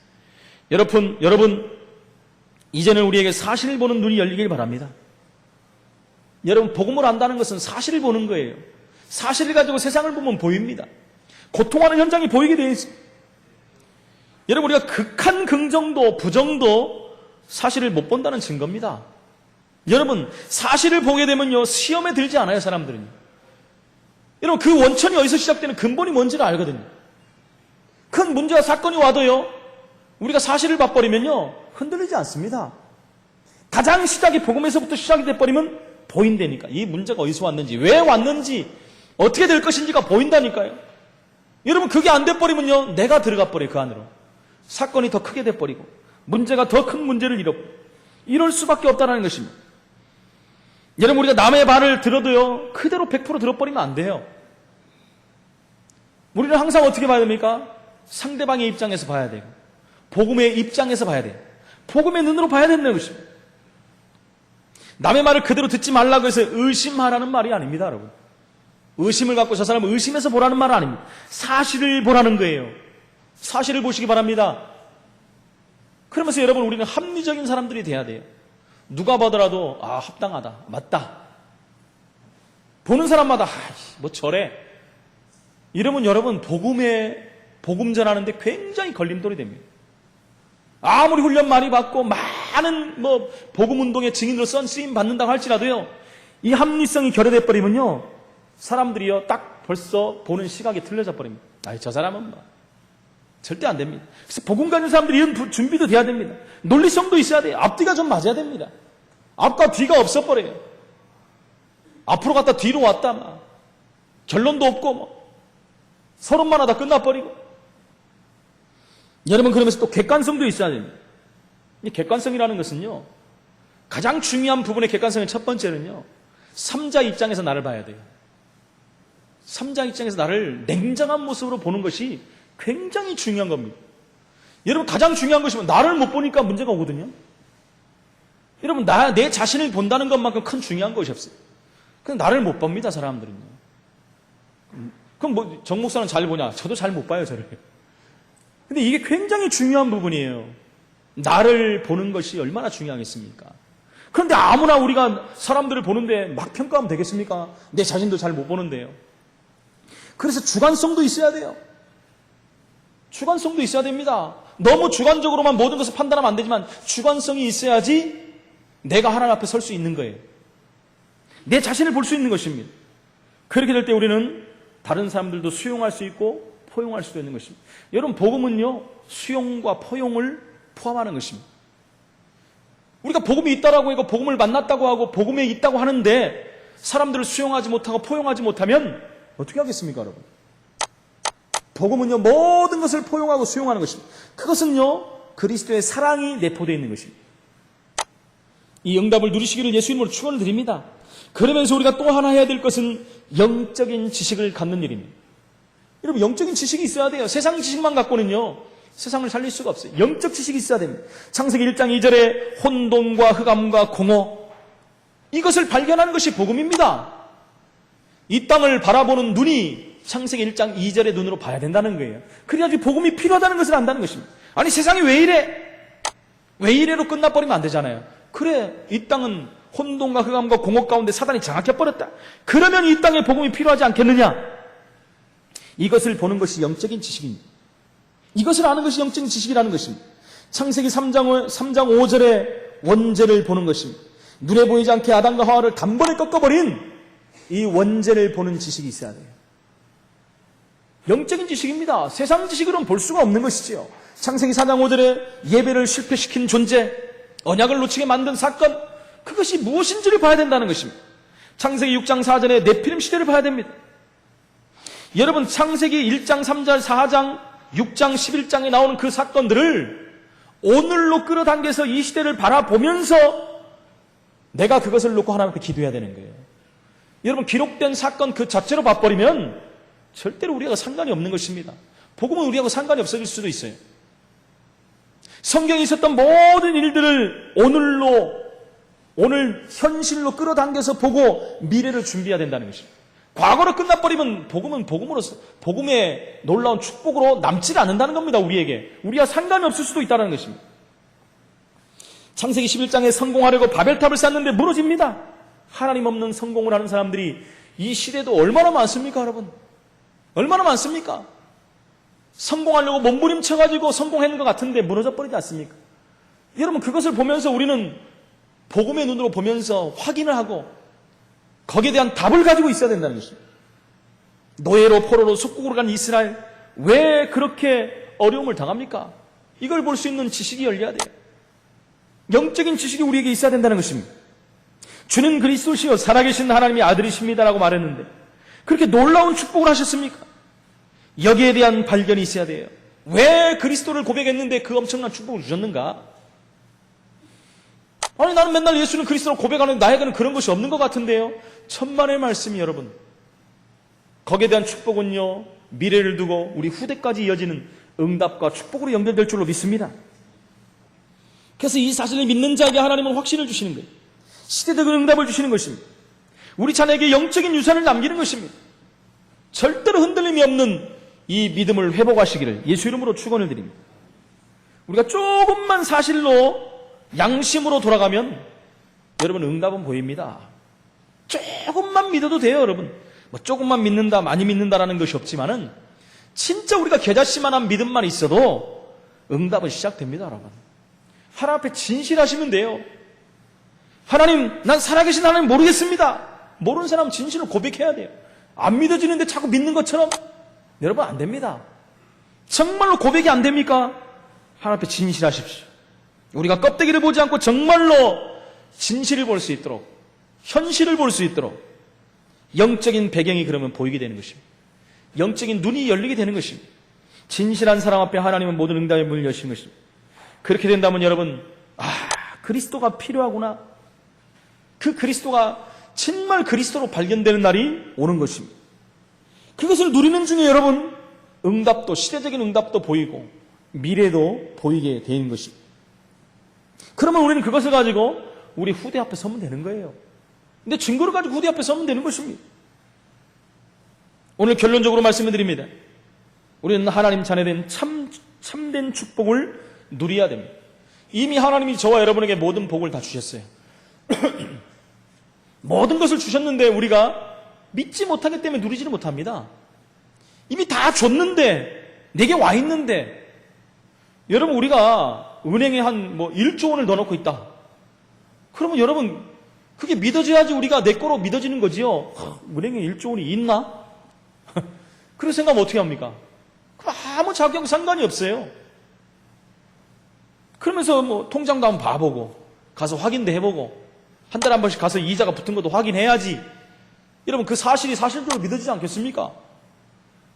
여러분, 이제는 우리에게 사실을 보는 눈이 열리길 바랍니다. 여러분, 복음을 안다는 것은 사실을 보는 거예요. 사실을 가지고 세상을 보면 보입니다. 고통하는 현장이 보이게 되어 있습니다. 여러분, 우리가 극한 긍정도 부정도 사실을 못 본다는 증거입니다. 여러분, 사실을 보게 되면요, 시험에 들지 않아요, 사람들은. 여러분, 그 원천이 어디서 시작되는 근본이 뭔지를 알거든요. 큰 문제와 사건이 와도요, 우리가 사실을 봐버리면요, 흔들리지 않습니다. 가장 시작이 복음에서부터 시작이 돼버리면 보인다니까. 이 문제가 어디서 왔는지, 왜 왔는지, 어떻게 될 것인지가 보인다니까요. 여러분, 그게 안 돼버리면요, 내가 들어가 버려요, 그 안으로. 사건이 더 크게 돼버리고 문제가 더 큰 문제를 이럴 수밖에 없다는 것입니다. 여러분, 우리가 남의 말을 들어도요, 그대로 100% 들어버리면 안 돼요. 우리는 항상 어떻게 봐야 됩니까? 상대방의 입장에서 봐야 되고, 복음의 입장에서 봐야 돼요. 복음의 눈으로 봐야 된다는 것입니다. 남의 말을 그대로 듣지 말라고 해서 의심하라는 말이 아닙니다, 여러분. 의심을 갖고 저 사람을 의심해서 보라는 말은 아닙니다. 사실을 보라는 거예요. 사실을 보시기 바랍니다. 그러면서 여러분, 우리는 합리적인 사람들이 돼야 돼요. 누가 보더라도 합당하다, 맞다. 보는 사람마다 뭐 저래. 이러면 여러분, 복음 전하는데 굉장히 걸림돌이 됩니다. 아무리 훈련 많이 받고 많은 복음 운동의 증인으로 쓰임 받는다고 할지라도요, 이 합리성이 결여돼 버리면요, 사람들이요, 딱 벌써 보는 시각이 틀려져 버립니다. 저 사람은 절대 안 됩니다. 그래서 복음 가진 사람들이 이런 준비도 돼야 됩니다. 논리성도 있어야 돼요. 앞뒤가 좀 맞아야 됩니다. 앞과 뒤가 없어버려요. 앞으로 갔다 뒤로 왔다, 결론도 없고, 서론만 하다 끝나버리고. 여러분, 그러면서 또 객관성도 있어야 됩니다. 이 객관성이라는 것은요, 가장 중요한 부분의 객관성의 첫 번째는요, 삼자 입장에서 나를 봐야 돼요. 삼자 입장에서 나를 냉정한 모습으로 보는 것이 굉장히 중요한 겁니다. 여러분, 가장 중요한 것이 나를 못 보니까 문제가 오거든요. 여러분, 내 자신을 본다는 것만큼 큰 중요한 것이 없어요. 그냥 나를 못 봅니다, 사람들은요. 그럼 정 목사는 잘 보냐? 저도 잘 못 봐요, 저를. 근데 이게 굉장히 중요한 부분이에요. 나를 보는 것이 얼마나 중요하겠습니까? 그런데 아무나 우리가 사람들을 보는데 막 평가하면 되겠습니까? 내 자신도 잘 못 보는데요. 그래서 주관성도 있어야 돼요. 주관성도 있어야 됩니다. 너무 주관적으로만 모든 것을 판단하면 안 되지만 주관성이 있어야지 내가 하나님 앞에 설 수 있는 거예요. 내 자신을 볼 수 있는 것입니다. 그렇게 될 때 우리는 다른 사람들도 수용할 수 있고 포용할 수도 있는 것입니다. 여러분, 복음은요, 수용과 포용을 포함하는 것입니다. 우리가 복음이 있다라고 하고 복음을 만났다고 하고 복음에 있다고 하는데 사람들을 수용하지 못하고 포용하지 못하면 어떻게 하겠습니까, 여러분? 복음은요, 모든 것을 포용하고 수용하는 것입니다. 그것은요, 그리스도의 사랑이 내포되어 있는 것입니다. 이 응답을 누리시기를 예수 이름으로 축원을 드립니다. 그러면서 우리가 또 하나 해야 될 것은 영적인 지식을 갖는 일입니다. 여러분, 영적인 지식이 있어야 돼요. 세상 지식만 갖고는요, 세상을 살릴 수가 없어요. 영적 지식이 있어야 됩니다. 창세기 1장 2절에 혼돈과 흑암과 공허, 이것을 발견하는 것이 복음입니다. 이 땅을 바라보는 눈이 창세기 1장 2절의 눈으로 봐야 된다는 거예요. 그래야지 복음이 필요하다는 것을 안다는 것입니다. 아니, 세상이 왜 이래? 왜 이래로 끝나버리면 안 되잖아요. 그래, 이 땅은 혼돈과 흑암과 공허 가운데 사단이 장악해버렸다. 그러면 이 땅에 복음이 필요하지 않겠느냐? 이것을 보는 것이 영적인 지식입니다. 이것을 아는 것이 영적인 지식이라는 것입니다. 창세기 3장 5절의 원죄를 보는 것입니다. 눈에 보이지 않게 아담과 하와를 단번에 꺾어버린 이 원죄를 보는 지식이 있어야 돼요. 영적인 지식입니다. 세상 지식으로는 볼 수가 없는 것이지요. 창세기 4장 5절에 예배를 실패시킨 존재, 언약을 놓치게 만든 사건, 그것이 무엇인지를 봐야 된다는 것입니다. 창세기 6장 4절에 네피림 시대를 봐야 됩니다. 여러분, 창세기 1장 3절 4장 6장 11장에 나오는 그 사건들을 오늘로 끌어당겨서 이 시대를 바라보면서 내가 그것을 놓고 하나님 앞에 기도해야 되는 거예요. 여러분, 기록된 사건 그 자체로 봐버리면 절대로 우리하고 상관이 없는 것입니다. 복음은 우리하고 상관이 없어질 수도 있어요. 성경에 있었던 모든 일들을 오늘 현실로 끌어당겨서 보고 미래를 준비해야 된다는 것입니다. 과거로 끝나버리면 복음은 복음으로서 복음의 놀라운 축복으로 남지 않는다는 겁니다. 우리와 상관이 없을 수도 있다는 것입니다. 창세기 11장에 성공하려고 바벨탑을 쌓는데 무너집니다. 하나님 없는 성공을 하는 사람들이 이 시대도 얼마나 많습니까, 여러분? 얼마나 많습니까? 성공하려고 몸부림쳐가지고 성공했는 것 같은데 무너져 버리지 않습니까? 여러분, 그것을 보면서 우리는 복음의 눈으로 보면서 확인을 하고 거기에 대한 답을 가지고 있어야 된다는 것입니다. 노예로 포로로 속국으로 간 이스라엘, 왜 그렇게 어려움을 당합니까? 이걸 볼 수 있는 지식이 열려야 돼요. 영적인 지식이 우리에게 있어야 된다는 것입니다. 주는 그리스도시요 살아계신 하나님의 아들이십니다라고 말했는데 그렇게 놀라운 축복을 하셨습니까? 여기에 대한 발견이 있어야 돼요. 왜 그리스도를 고백했는데 그 엄청난 축복을 주셨는가? 아니, 나는 맨날 예수는 그리스도를 고백하는데 나에게는 그런 것이 없는 것 같은데요. 천만의 말씀이 여러분, 거기에 대한 축복은요, 미래를 두고 우리 후대까지 이어지는 응답과 축복으로 연결될 줄로 믿습니다. 그래서 이 사실을 믿는 자에게 하나님은 확신을 주시는 거예요. 시대적인 응답을 주시는 것입니다. 우리 자녀에게 영적인 유산을 남기는 것입니다. 절대로 흔들림이 없는 이 믿음을 회복하시기를 예수 이름으로 축원을 드립니다. 우리가 조금만 사실로 양심으로 돌아가면 여러분 응답은 보입니다. 조금만 믿어도 돼요, 여러분. 뭐 조금만 믿는다, 많이 믿는다라는 것이 없지만은 진짜 우리가 겨자씨만한 믿음만 있어도 응답은 시작됩니다, 여러분. 하나님 앞에 진실하시면 돼요. 하나님, 난 살아계신 하나님 모르겠습니다. 모르는 사람은 진실을 고백해야 돼요. 안 믿어지는데 자꾸 믿는 것처럼 여러분 안 됩니다. 정말로 고백이 안 됩니까? 하나님 앞에 진실하십시오. 우리가 껍데기를 보지 않고 정말로 진실을 볼 수 있도록, 현실을 볼 수 있도록 영적인 배경이 그러면 보이게 되는 것입니다. 영적인 눈이 열리게 되는 것입니다. 진실한 사람 앞에 하나님은 모든 응답의 문을 여시는 것입니다. 그렇게 된다면 여러분, 그리스도가 필요하구나. 그 그리스도가 정말 그리스도로 발견되는 날이 오는 것입니다. 그것을 누리는 중에 여러분, 응답도, 시대적인 응답도 보이고 미래도 보이게 되는 것입니다. 그러면 우리는 그것을 가지고 우리 후대 앞에 서면 되는 거예요. 근데 증거를 가지고 후대 앞에 서면 되는 것입니다. 오늘 결론적으로 말씀을 드립니다. 우리는 하나님 자녀된 참된 축복을 누려야 됩니다. 이미 하나님이 저와 여러분에게 모든 복을 다 주셨어요. 모든 것을 주셨는데 우리가 믿지 못하기 때문에 누리지를 못합니다. 이미 다 줬는데, 내게 와 있는데, 여러분, 우리가 은행에 한 1조 원을 넣어놓고 있다. 그러면 여러분, 그게 믿어져야지 우리가 내 거로 믿어지는 거지요. 은행에 1조 원이 있나? 그렇게 생각하면 어떻게 합니까? 그럼 아무 작용 상관이 없어요. 그러면서 통장도 한번 봐보고, 가서 확인도 해보고, 한 달에 한 번씩 가서 이자가 붙은 것도 확인해야지. 여러분, 그 사실이 사실대로 믿어지지 않겠습니까?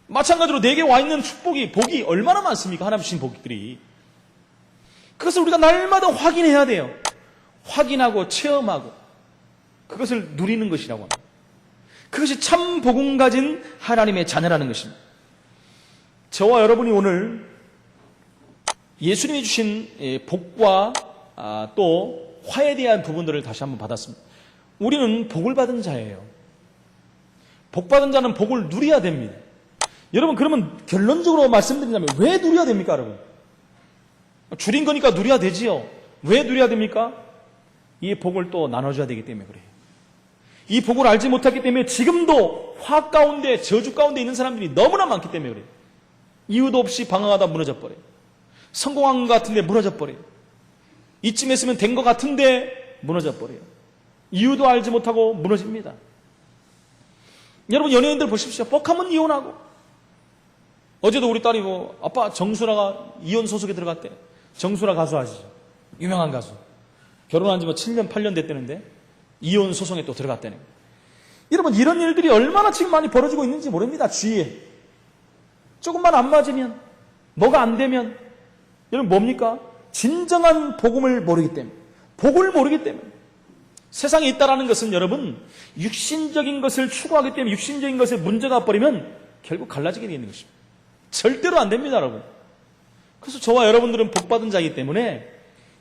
마찬가지로 내게 와 있는 축복이, 복이 얼마나 많습니까? 하나님 주신 복들이. 그것을 우리가 날마다 확인해야 돼요. 확인하고 체험하고 그것을 누리는 것이라고 합니다. 그것이 참 복음 가진 하나님의 자녀라는 것입니다. 저와 여러분이 오늘 예수님이 주신 복과 또 화에 대한 부분들을 다시 한번 받았습니다. 우리는 복을 받은 자예요. 복 받은 자는 복을 누려야 됩니다. 여러분, 그러면 결론적으로 말씀드리자면 왜 누려야 됩니까, 여러분? 줄인 거니까 누려야 되지요. 왜 누려야 됩니까? 이 복을 또 나눠줘야 되기 때문에 그래요. 이 복을 알지 못했기 때문에 지금도 화 가운데, 저주 가운데 있는 사람들이 너무나 많기 때문에 그래요. 이유도 없이 방황하다 무너져 버려요. 성공한 것 같은데 무너져 버려요. 이쯤 했으면 된 것 같은데 무너져 버려요. 이유도 알지 못하고 무너집니다. 여러분, 연예인들 보십시오. 뻑하면 이혼하고. 어제도 우리 딸이 아빠 정수라가 이혼 소속에 들어갔대. 정수라 가수 아시죠? 유명한 가수. 결혼한 지 7년, 8년 됐다는데 이혼 소송에 또 들어갔다는 거예요. 여러분, 이런 일들이 얼마나 지금 많이 벌어지고 있는지 모릅니다. 주위에. 조금만 안 맞으면, 뭐가 안 되면, 여러분 뭡니까? 진정한 복음을 모르기 때문에. 복을 모르기 때문에. 세상에 있다라는 것은 여러분, 육신적인 것을 추구하기 때문에 육신적인 것에 문제가 버리면 결국 갈라지게 되는 것입니다. 절대로 안 됩니다, 여러분. 그래서 저와 여러분들은 복받은 자이기 때문에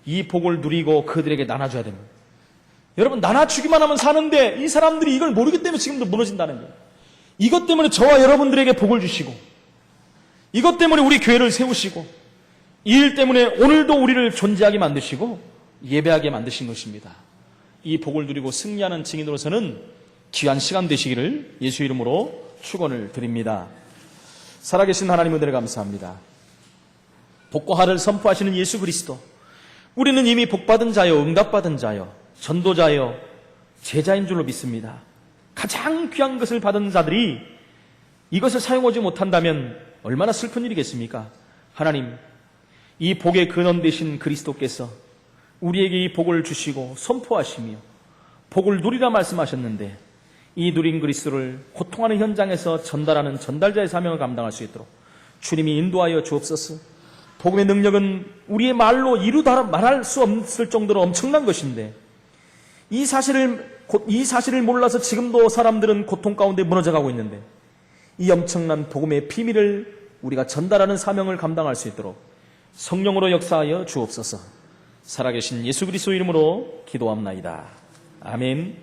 이 복을 누리고 그들에게 나눠줘야 됩니다. 여러분, 나눠주기만 하면 사는데 이 사람들이 이걸 모르기 때문에 지금도 무너진다는 거예요. 이것 때문에 저와 여러분들에게 복을 주시고, 이것 때문에 우리 교회를 세우시고, 이 일 때문에 오늘도 우리를 존재하게 만드시고 예배하게 만드신 것입니다. 이 복을 누리고 승리하는 증인으로서는 귀한 시간 되시기를 예수 이름으로 축원을 드립니다. 살아계신 하나님 은혜를 감사합니다. 복과 화를 선포하시는 예수 그리스도, 우리는 이미 복받은 자요, 응답받은 자요, 전도자요, 제자인 줄로 믿습니다. 가장 귀한 것을 받은 자들이 이것을 사용하지 못한다면 얼마나 슬픈 일이겠습니까? 하나님, 이 복의 근원 되신 그리스도께서 우리에게 이 복을 주시고 선포하시며 복을 누리라 말씀하셨는데, 이 누린 그리스도를 고통하는 현장에서 전달하는 전달자의 사명을 감당할 수 있도록 주님이 인도하여 주옵소서. 복음의 능력은 우리의 말로 이루다 말할 수 없을 정도로 엄청난 것인데, 이 사실을 몰라서 지금도 사람들은 고통 가운데 무너져가고 있는데, 이 엄청난 복음의 비밀을 우리가 전달하는 사명을 감당할 수 있도록 성령으로 역사하여 주옵소서. 살아계신 예수 그리스도 이름으로 기도합나이다. 아멘.